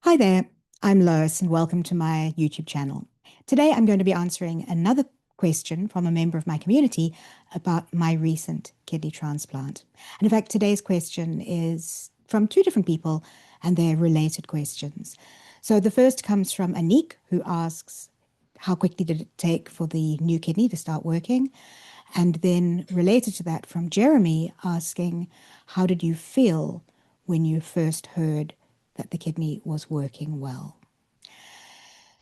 Hi there, I'm Lois and welcome to my YouTube channel. Today I'm going to be answering another question from a member of my community about my recent kidney transplant. And in fact, today's question is from two different people and they're related questions. So the first comes from Anik, who asks, how quickly did it take for the new kidney to start working? And then related to that from Jeremy asking, how did you feel when you first heard that the kidney was working well?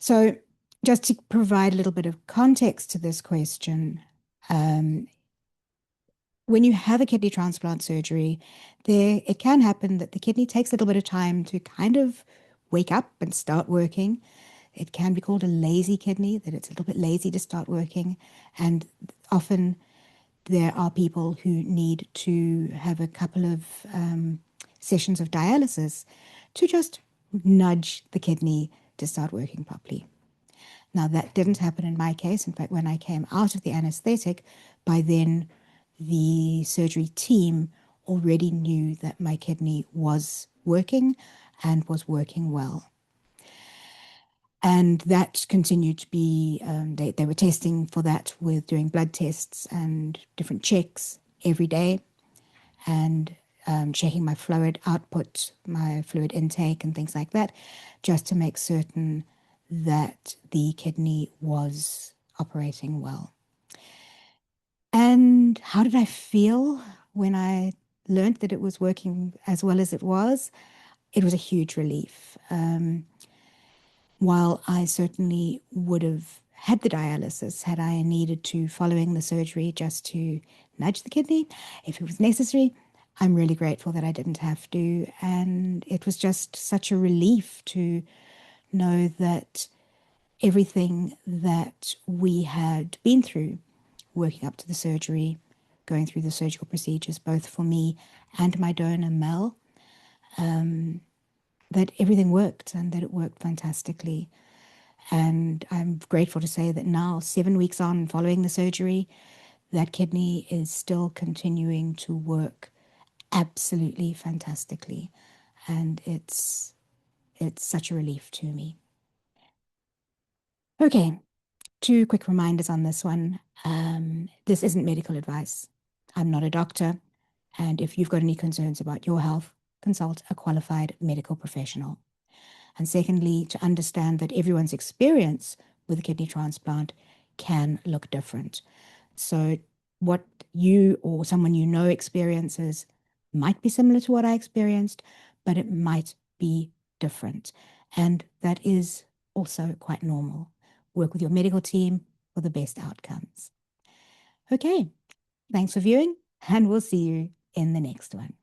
So just to provide a little bit of context to this question, um, when you have a kidney transplant surgery, it can happen that the kidney takes a little bit of time to kind of wake up and start working. It can be called a lazy kidney, that it's a little bit lazy to start working. And often there are people who need to have a couple of sessions of dialysis to just nudge the kidney to start working properly. Now, that didn't happen in my case. In fact, when I came out of the anesthetic, by then the surgery team already knew that my kidney was working and was working well. And that continued to be, they were testing for that with doing blood tests and different checks every day and checking my fluid output, my fluid intake and things like that, just to make certain that the kidney was operating well. And how did I feel when I learned that it was working as well as it was? It was a huge relief. While I certainly would have had the dialysis had I needed to following the surgery just to nudge the kidney, if it was necessary, I'm really grateful that I didn't have to. And it was just such a relief to know that everything that we had been through, working up to the surgery, going through the surgical procedures, both for me and my donor, Mel, that everything worked and that it worked fantastically. And I'm grateful to say that now, 7 weeks on following the surgery, that kidney is still continuing to work absolutely fantastically. And it's such a relief to me. Okay, two quick reminders on this one. This isn't medical advice. I'm not a doctor. And if you've got any concerns about your health, consult a qualified medical professional. And secondly, to understand that everyone's experience with a kidney transplant can look different. So what you or someone you know experiences might be similar to what I experienced, but it might be different. And that is also quite normal. Work with your medical team for the best outcomes. Okay, thanks for viewing, and we'll see you in the next one.